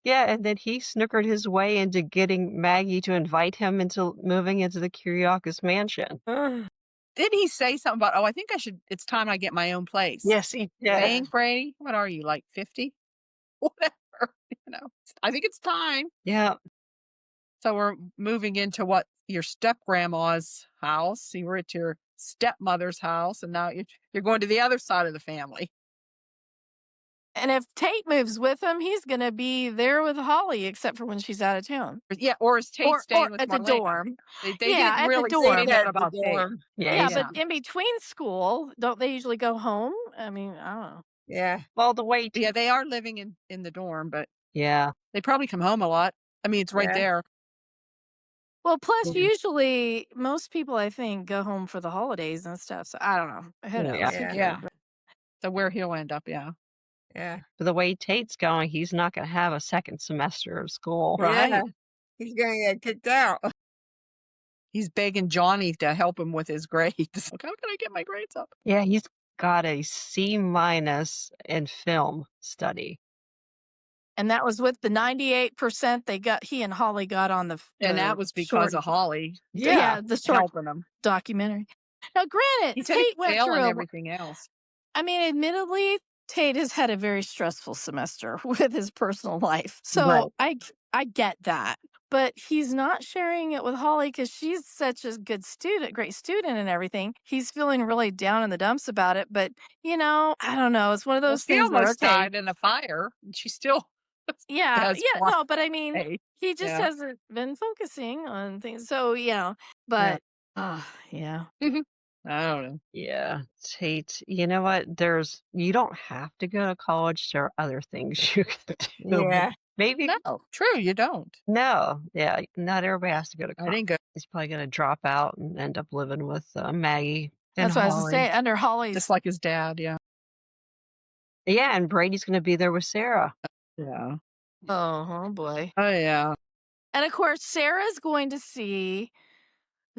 Yeah, and then he snookered his way into getting Maggie to invite him into moving into the Kiriakis mansion. Ugh. Did he say something about, I think it's time I get my own place? Yes, he did. Think, Brady? What are you, like 50? Whatever, I think it's time. Yeah. So we're moving into what, your step-grandma's house. You were at your stepmother's house, and now you're going to the other side of the family. And if Tate moves with him, he's going to be there with Holly, except for when she's out of town. Yeah, or is Tate staying with at the Marlena? dorm. They Yeah, didn't at the really dorm. say Stayed that at the about Tate. dorm. Yeah, he's- but in between school, don't they usually go home? I mean, I don't know. Yeah. Well, the way. Yeah, they are living in the dorm, but Yeah. they probably come home a lot. I mean, it's right Yeah. there. Well, plus Yeah. usually most people, I think, go home for the holidays and stuff. So I don't know. Who knows? Yeah. Who Yeah. cares? Yeah. So where he'll end up, yeah. Yeah. But the way Tate's going, he's not going to have a second semester of school. Right. Yeah. He's gonna get kicked out. He's begging Johnny to help him with his grades. Like, how can I get my grades up? Yeah, he's got a C- in film study. And that was with the 98% they got. He and Holly got on the And that was because of Holly yeah, the short helping him. documentary. Now, granted, He said he Tate went failed through. and everything else. I mean, admittedly, Tate has had a very stressful semester with his personal life, so I get that. But he's not sharing it with Holly because she's such a good student, great student, and everything. He's feeling really down in the dumps about it. But I don't know. It's one of Well, those she things where almost died in a fire, and she still has fun. no. But I mean, Hey, he just yeah. hasn't been focusing on things. So but yeah. I don't know. Yeah, Tate. You know what? You don't have to go to college. There are other things you can do. Yeah. Maybe. No, true, you don't. No. Yeah, not everybody has to go to I college. didn't go. He's probably going to drop out and end up living with Maggie and That's what I was Holly. gonna say. Under Holly's, Just like his dad, yeah. Yeah, and Brady's going to be there with Sarah. Yeah. oh boy. Oh, yeah. And of course, Sarah's going to see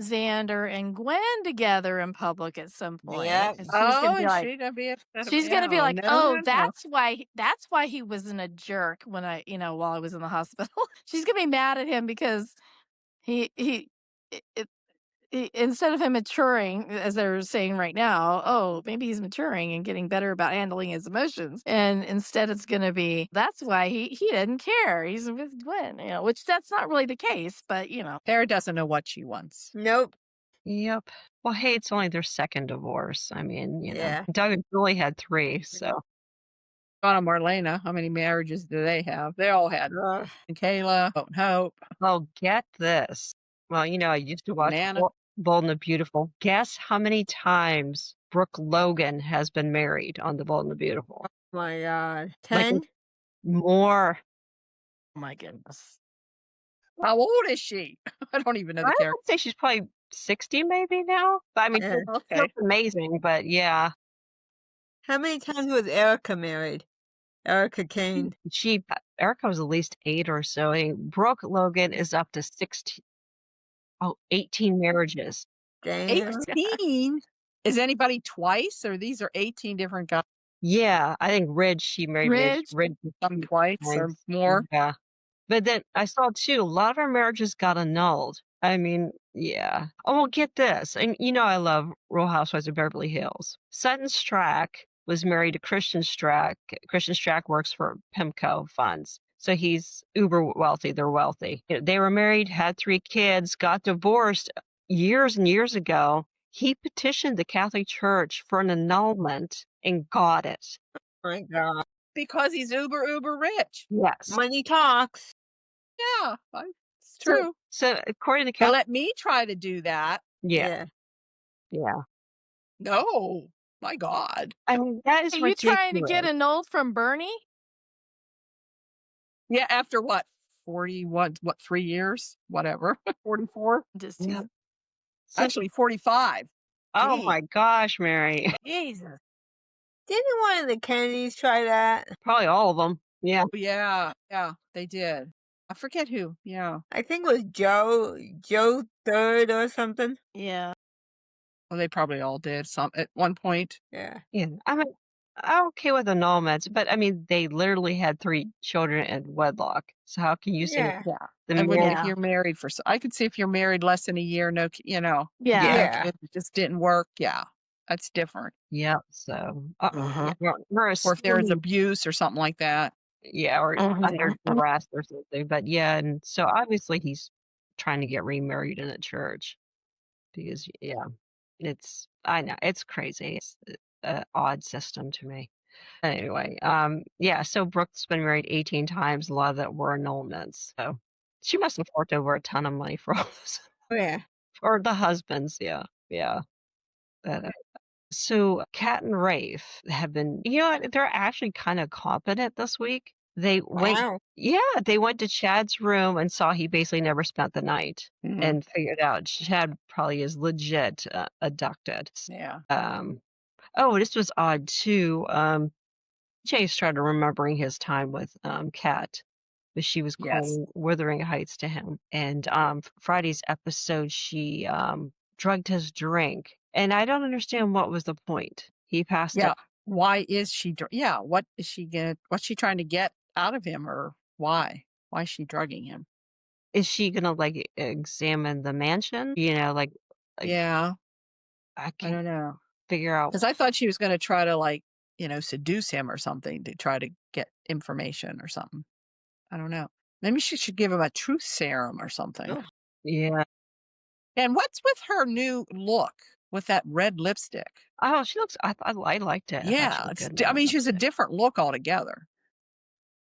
Xander and Gwen together in public at some point. Yep. And she's gonna be like, she's going to be upset. she's gonna be Yeah, like, no, oh, no, no. that's why he wasn't a jerk when while I was in the hospital. She's gonna be mad at him because he instead of him maturing, as they're saying right now, oh, maybe he's maturing and getting better about handling his emotions. And instead it's going to be, that's why he didn't care. He's with Gwen, which that's not really the case, but Sarah doesn't know what she wants. Nope. Yep. Well, hey, it's only their second divorce. I mean, Yeah. Doug and Julie had 3, so. Donna Marlena, how many marriages do they have? They all had. Ugh. And Kayla, Hope and Hope. Oh, get this. Well, I used to watch Nana. Bold and the Beautiful. Guess how many times Brooke Logan has been married on the Bold and the Beautiful? Oh my God. Like 10? more. oh my goodness. How old is she? I don't even know the I character. would say she's probably 60 maybe now. But I mean, Yeah. it's Okay. amazing, but yeah. How many times was Erica married? Erica Kane. Erica was at least 8 or so. I mean, Brooke Logan is up to 18 marriages. Damn. 18? Is anybody twice, or these are 18 different guys? Yeah, I think Ridge, she married Ridge. Ridge? Some twice or times. more? Yeah. But then I saw too, a lot of our marriages got annulled. I mean, yeah. Oh, well, get this. And I love Real Housewives of Beverly Hills. Sutton Strack was married to Christian Strack. Christian Strack works for PIMCO funds. So he's uber wealthy. They're wealthy. They were married, had 3 kids, got divorced years and years ago. He petitioned the Catholic Church for an annulment and got it. Oh my God. Because he's uber rich. Yes. Money talks. Yeah, it's true. So according to Now Catholic, let me try to do that. yeah. No, my God. I mean, that is Are you ridiculous. trying to get annulled from Bernie? Yeah, after what? 41, 3 years? Whatever. 44? Just Yeah. teasing. So- Actually, 45. Oh Gee. my gosh, Mary. Jesus. Didn't one of the Kennedys try that? Probably all of them. Yeah. Yeah, they did. I forget who. Yeah. I think it was Joe Third or something. Yeah. Well, they probably all did some at one point. Yeah. Yeah. I mean, I'm okay with annulments, but I mean, they literally had 3 children in wedlock. So how can you say Yeah. Yeah. the I would, marriage? if Yeah. you're married I could see if you're married less than a year, no, Yeah. no Yeah. kids, it just didn't work. Yeah. That's different. Yeah, so, Mhm. yeah, we're Or if there's assuming, abuse or something like that. yeah, or under Mhm. duress or something, but yeah, and so obviously he's trying to get remarried in a church because, yeah, I know, it's crazy. It's a odd system to me. Anyway, yeah, so Brooke's been married 18 times, a lot of that were annulments, so she must have forked over a ton of money for all this. Yeah. Or the husbands, yeah, yeah. But, so Kat and Rafe have been, you know what, they're actually kind of competent this week. Wow. They went to Chad's room and saw he basically never spent the night Mhm. and figured out Chad probably is legit abducted. Yeah. Oh, this was odd too. Jay started remembering his time with Kat, but she was Yes. calling Wuthering Heights to him. And Friday's episode, she drugged his drink, and I don't understand what was the point. He passed Yeah. out. Why is she? Yeah. What's she trying to get out of him, or why? Why is she drugging him? Is she gonna like examine the mansion? You know, like Yeah. I I can't don't know. figure out. Because I thought she was going to try to seduce him or something to try to get information or something. I don't know. Maybe she should give him a truth serum or something. Oh. Yeah. And what's with her new look with that red lipstick? Oh, she looks. I liked it. I thought she Yeah, looked good in I that mean, she's a lipstick. different look altogether.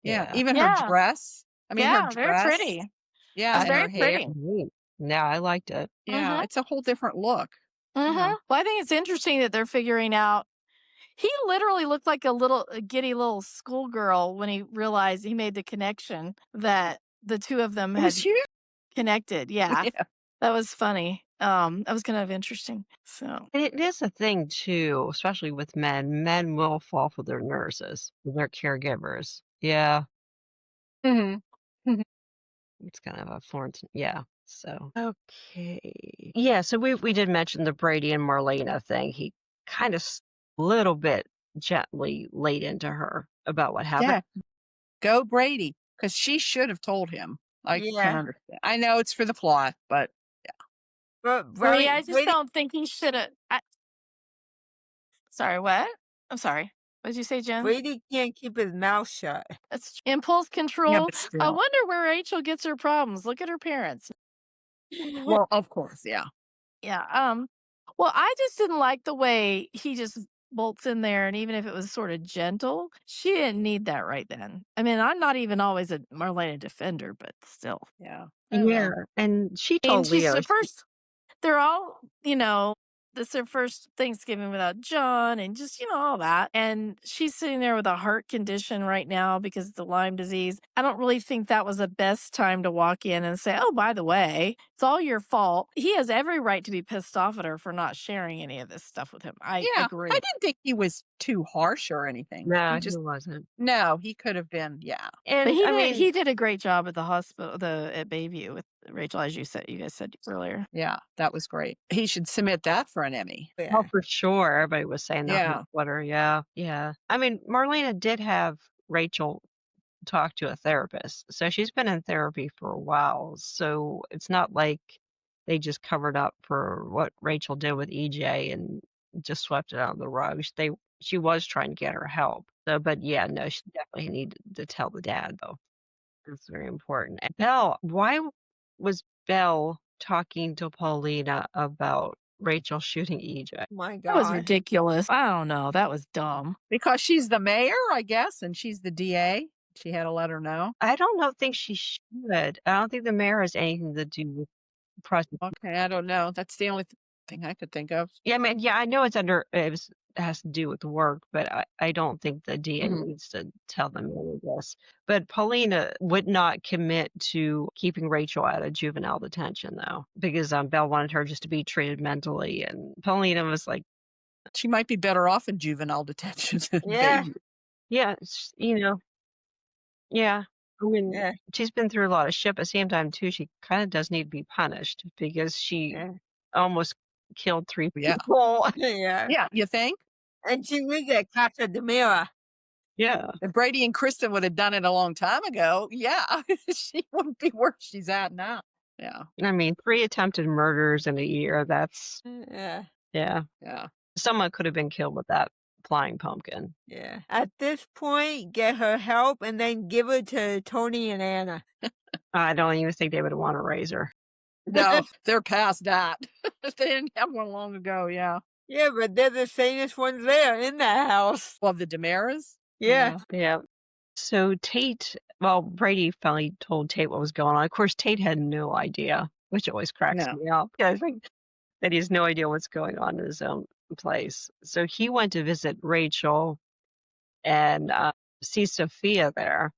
Yeah, Yeah. even her Yeah. dress. I mean, her Yeah. Very dress. pretty. Yeah, It's and very her hair. pretty. Neat. Yeah, I liked it. Yeah, Mhm. it's a whole different look. Mhm. Yeah. Well, I think it's interesting that they're figuring out. He literally looked like a giddy little schoolgirl when he realized he made the connection that the two of them It was had huge. connected. Yeah. Yeah. That was funny. That was kind of interesting. So, And it is a thing too, especially with men. Men will fall for their nurses, for their caregivers. Yeah, hmm it's kind of a foreign. Yeah. So okay. Yeah. So we did mention the Brady and Marlena thing. He kind of little bit gently laid into her about what happened. Yeah. Go Brady, because she should have told him. I can Yeah. understand. I know it's for the plot, but But Brady, I just Brady, don't think he should have. Sorry, what? I'm sorry. What did you say, Jen? Brady can't keep his mouth shut. That's impulse yeah, control. but I still. wonder where Rachel gets her problems. Look at her parents. Well, of course, yeah. Yeah. Well, I just didn't like the way he just bolts in there, and even if it was sort of gentle, she didn't need that right then. I mean, I'm not even always a Marlena defender, but still. Yeah. Yeah, and she I mean, told she's Leo. the first. They're all, this is their first Thanksgiving without John and just, all that. And she's sitting there with a heart condition right now because of the Lyme disease. I don't really think that was the best time to walk in and say, oh, by the way, it's all your fault. He has every right to be pissed off at her for not sharing any of this stuff with him. I Yeah. agree. I didn't think he was too harsh or anything. No, He he just wasn't. no, he could have been, yeah. But And I mean, he did a great job at the hospital, at Bayview with Rachel, as you guys said earlier. Yeah, that was great. He should submit that for an Emmy. oh, Yeah. for sure. Everybody was saying that on Yeah. Twitter. Yeah, yeah. I mean, Marlena did have Rachel talk to a therapist, so she's been in therapy for a while. So it's not like they just covered up for what Rachel did with EJ and just swept it out of the rug. She was trying to get her help. So, but yeah, no, she definitely needed to tell the dad though. It's very important. And Belle, why was Belle talking to Paulina about Rachel shooting EJ? My That was God. ridiculous. I don't know. That was dumb. Because she's the mayor, I guess, and she's the DA. She had to let her know. I don't think she should. I don't think the mayor has anything to do with prosecution. Okay, I don't know. That's the only thing I could think of. Yeah, I mean, yeah, I know it has to do with work, but I don't think the DA Mhm. needs to tell them any of this. But Paulina would not commit to keeping Rachel out of juvenile detention, though, because Belle wanted her just to be treated mentally, and Paulina was like, She might be better off in juvenile detention than Yeah. Bayview. yeah, yeah. I mean, Yeah. she's been through a lot of shit, but at the same time, too, she kind of does need to be punished because she Yeah. almost killed 3 Yeah. people. Yeah. Yeah, you think? And she lives at Casa DiMera. Yeah. If Brady and Kristen would have done it a long time ago, yeah, she wouldn't be where she's at now. Yeah. I mean, 3 attempted murders in a year. That's, Yeah. yeah. Yeah. Someone could have been killed with that flying pumpkin. Yeah. At this point, get her help and then give her to Tony and Anna. I don't even think they would want to raise her. No, they're past that. They didn't have one long ago. Yeah. Yeah, but they're the sanest ones there in that house. Well, the DiMeras? Yeah. Yeah. So Tate, well, Brady finally told Tate what was going on. Of course, Tate had no idea, which always cracks No. me up. I think that he has no idea what's going on in his own place. So he went to visit Rachel and see Sophia there.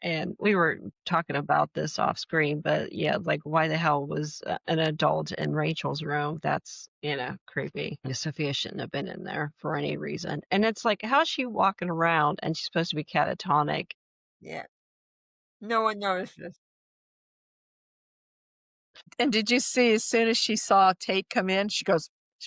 And we were talking about this off screen, but yeah, like why the hell was an adult in Rachel's room? That's, creepy. Sophia shouldn't have been in there for any reason. And it's like, how's she walking around and she's supposed to be catatonic? Yeah. No one notices. And did you see as soon as she saw Tate come in, she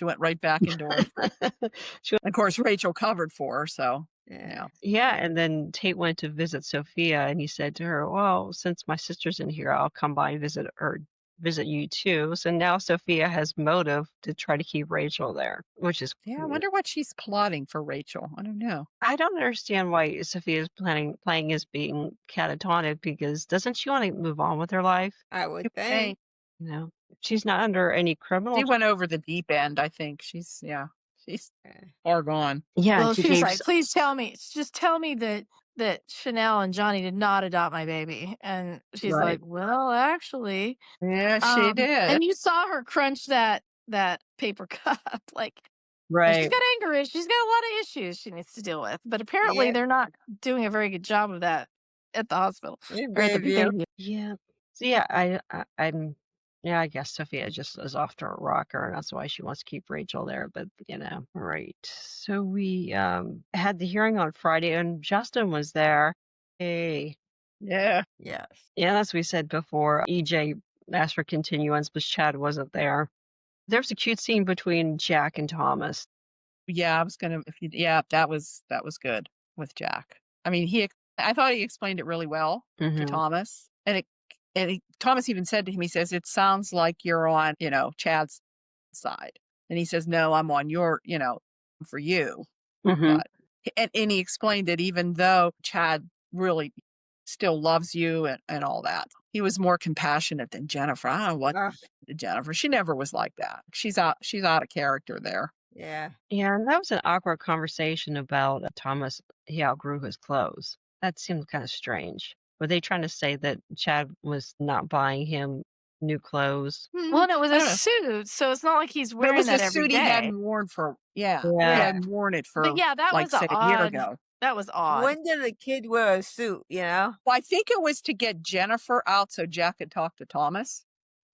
went right back indoors. Of course, Rachel covered for her, so yeah. Yeah, and then Tate went to visit Sophia, and he said to her, "Well, since my sister's in here, I'll come by and visit you too." So now Sophia has motive to try to keep Rachel there, which is Yeah, I cool. wonder what she's plotting for Rachel. I don't know. I don't understand why Sophia's playing as being catatonic, because doesn't she want to move on with her life? I would Hey, think. She's not under any criminal. she went over the deep end, I think. She's far gone. Yeah, Well, and she she was gave like, please tell me, just tell me that Chanel and Johnny did not adopt my baby. And she's Right. like, well, actually. Yeah, she did. And you saw her crunch that paper cup. Like, right. she's got anger issues. She's got a lot of issues she needs to deal with. But apparently Yep. they're not doing a very good job of that at the hospital. In Or at the Bayview. Bayview. Yeah. So yeah, I'm yeah, I guess Sophia just is off to a rocker, and that's why she wants to keep Rachel there. But right. So we had the hearing on Friday, and Justin was there. Hey, Yeah. Yes. yeah, as we said before, EJ asked for continuance, but Chad wasn't there. There's a cute scene between Jack and Thomas. Yeah, I was gonna. That was good with Jack. I mean, I thought he explained it really well to Mhm. Thomas, Thomas even said to him, he says, "It sounds like you're on, Chad's side," and he says, "No, I'm on your, for you." Mhm. But and he explained that even though Chad really still loves you and all that, he was more compassionate than Jennifer. I don't know what Ugh. Jennifer. She never was like that. She's out of character there. Yeah. Yeah, and that was an awkward conversation about Thomas. He outgrew his clothes. That seemed kind of strange. Were they trying to say that Chad was not buying him new clothes? Well, no, it was I a don't know. suit, so it's not like he's But it wearing was that a every suit day. he hadn't worn for he Yeah. hadn't worn it for But yeah, that like was say a a year odd. ago. That was odd. When did a kid wear a suit, Well, I think it was to get Jennifer out so Jack could talk to Thomas.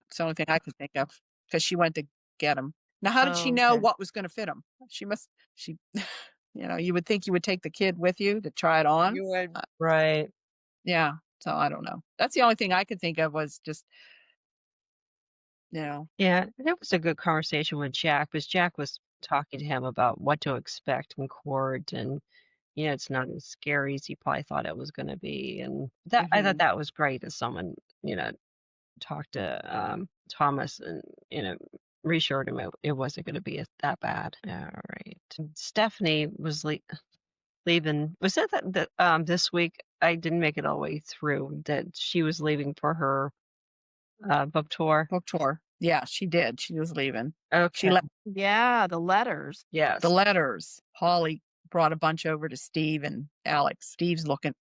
It's the only thing I could think of because she went to get him. Now, how did she know Okay. what was going to fit him? You would think you would take the kid with you to try it on. You would. Right. Yeah. So I don't know. That's the only thing I could think of was just, Yeah, it was a good conversation with Jack, because Jack was talking to him about what to expect in court, and it's not as scary as he probably thought it was going to be, and I thought that was great that someone talked to Thomas and reassured him it wasn't going to be that bad. All right. Stephanie was leaving. Was it that this week? I didn't make it all the way through, that she was leaving for her book tour. book tour. Yeah, she did. She was leaving. Okay. She left Yeah, the letters. Yes. the letters. Holly brought a bunch over to Steve and Alex.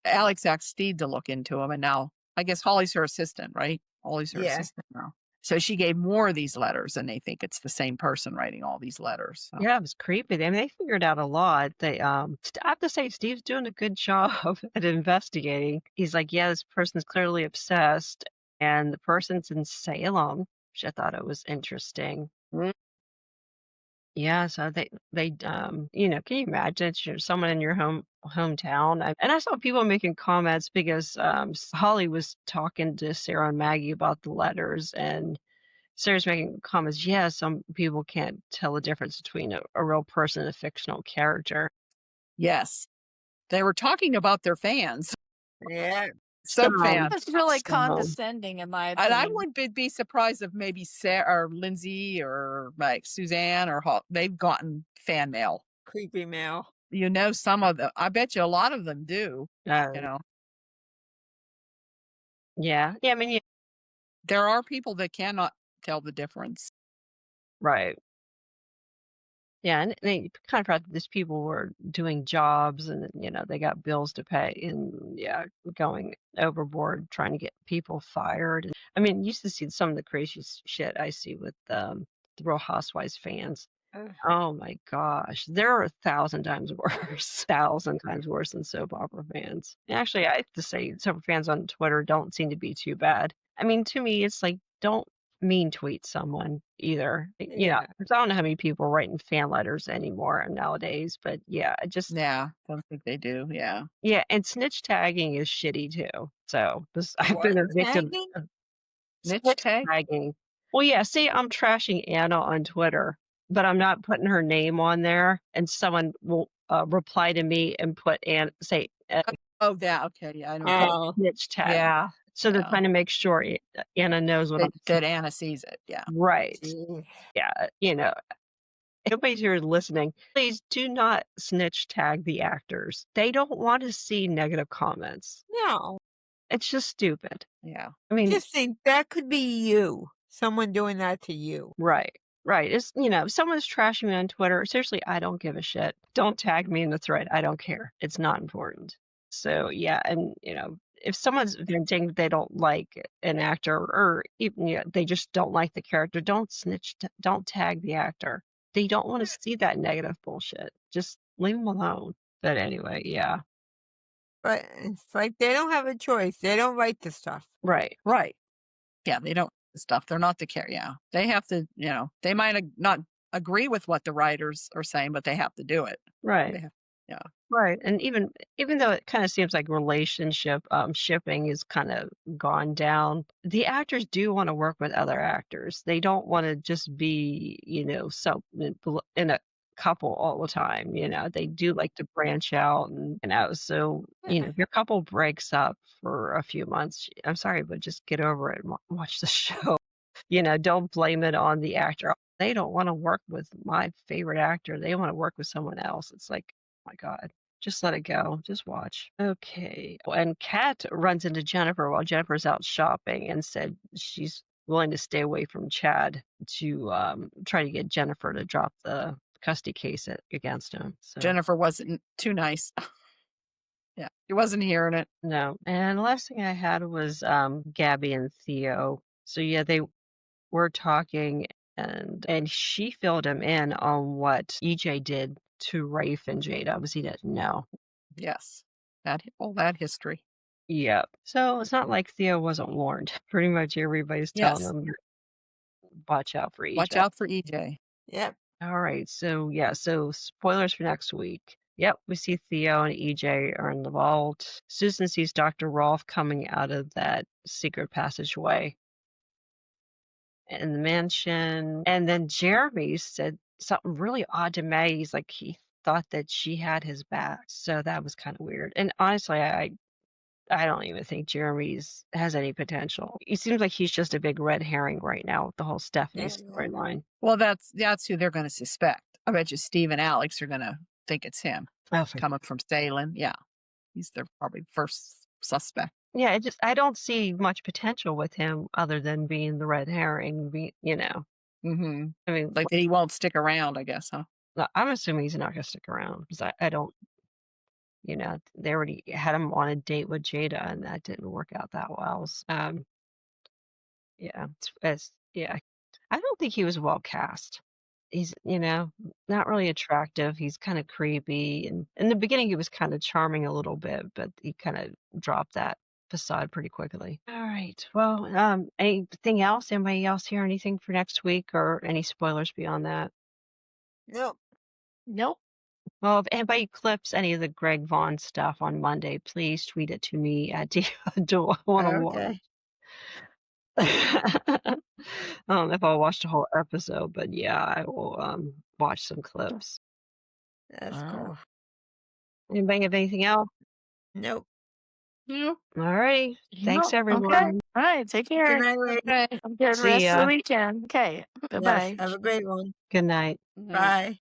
Alex asked Steve to look into them, and now I guess Holly's her assistant, right? Holly's her Yeah. assistant now. So she gave more of these letters, and they think it's the same person writing all these letters. So. Yeah, it was creepy. I mean, they figured out a lot. They I have to say, Steve's doing a good job at investigating. He's like, yeah, this person's clearly obsessed, and the person's in Salem, which I thought it was interesting. Mm. Yeah, so they can you imagine it's someone in your hometown? And I saw people making comments because Holly was talking to Sarah and Maggie about the letters, and Sarah's making comments. Yeah, some people can't tell the difference between a real person and a fictional character. Yes. They were talking about their fans, Yeah. sub fans. It's really So- condescending, in my And opinion. I wouldn't be surprised if maybe Sarah or Lindsay or like Suzanne or they've gotten fan mail. Creepy mail. You know, some of them. I bet you a lot of them do. You know, Yeah. Yeah. I mean, yeah, there are people that cannot tell the difference. right. Yeah, and they kind of thought these people were doing jobs and, they got bills to pay and, yeah, going overboard trying to get people fired. And, I mean, used to see some of the crazy shit I see with the Real Housewives fans. Ugh. Oh my gosh, they're 1,000 times worse, 1,000 times worse than soap opera fans. And actually, I have to say, soap opera fans on Twitter don't seem to be too bad. I mean, to me, it's like, don't mean tweet someone either. Yeah. 'Cause I don't know how many people are writing fan letters anymore nowadays, but yeah, Yeah, don't think they do. Yeah. yeah, and snitch tagging is shitty too. So I've been a What? victim Tagging? of Snitch snitch tag? tagging. Well, yeah, see, I'm trashing Anna on Twitter, but I'm not putting her name on there, and someone will reply to me and put say Oh, yeah. Okay. Yeah. I know. Oh. snitch tag. Yeah. So they're yeah. trying to make sure Anna knows what I'm That Anna sees it. Yeah. right. Gee. Yeah, anybody here listening, please do not snitch tag the actors. They don't want to see negative comments. No. It's just stupid. Yeah. I mean, Just think that could be you. Someone doing that to you. right. It's, if someone's trashing me on Twitter, seriously, I don't give a shit. Don't tag me in the thread. I don't care. It's not important. So, yeah. And, if someone's venting they don't like an actor or even they just don't like the character, don't don't tag the actor. They don't want to see that negative bullshit. Just leave them alone. But anyway, yeah. But it's like they don't have a choice. They don't write the stuff. Right. Right. Yeah. They don't stuff. They're not the care. Yeah. They have to, they might not agree with what the writers are saying, but they have to do it. Right. They have, yeah. Right. And even though it kind of seems like relationship shipping is kind of gone down, the actors do want to work with other actors. They don't want to just be, so in a couple all the time. They do like to branch out and so if your couple breaks up for a few months, I'm sorry, but just get over it and watch the show. Don't blame it on the actor. They don't want to work with my favorite actor. They want to work with someone else. It's like, oh my God, just let it go. Just watch. Okay. And Kat runs into Jennifer while Jennifer's out shopping and said she's willing to stay away from Chad to try to get Jennifer to drop the custody case against him. So. Jennifer wasn't too nice. Yeah, she wasn't hearing it. No. And the last thing I had was Gabby and Theo. So yeah, they were talking and she filled him in on what EJ did to Rafe and Jada because he didn't know. Yes. All that history. Yep. So it's not like Theo wasn't warned. Pretty much everybody's telling him, watch out for EJ. Watch out for EJ. Yep. All right. So yeah. So spoilers for next week. Yep, we see Theo and EJ are in the vault. Susan sees Dr. Rolfe coming out of that secret passageway in the mansion. And then Jeremy said something really odd to Maggie. He's like, he thought that she had his back. So that was kind of weird. And honestly, I don't even think Jeremy has any potential. He seems like he's just a big red herring right now with the whole Stephanie storyline. Well, that's who they're going to suspect. I bet you Steve and Alex are going to think it's him coming from Salem. Yeah, he's their probably first suspect. Yeah, I don't see much potential with him other than being the red herring. Mm-hmm. I mean, like he won't stick around, I guess, huh? I'm assuming he's not going to stick around because I don't. They already had him on a date with Jada, and that didn't work out that well. Yeah, I don't think he was well cast. He's, not really attractive. He's kind of creepy. And in the beginning, he was kind of charming a little bit, but he kind of dropped that facade pretty quickly. All right. Well, anything else? Anybody else hear anything for next week or any spoilers beyond that? Nope. Well, if anybody clips any of the Greg Vaughan stuff on Monday, please tweet it to me at Diva of DOOL 101. Okay. I don't know if I'll watch the whole episode, but yeah, I will watch some clips. That's cool. Anybody have anything else? Nope. Yeah. All right. Thanks, Okay. everyone. All right. Take care. Good night, lady. Okay. Have a good See rest of ya. the weekend. Okay. Bye Yes, bye. have a great one. Good night. Bye.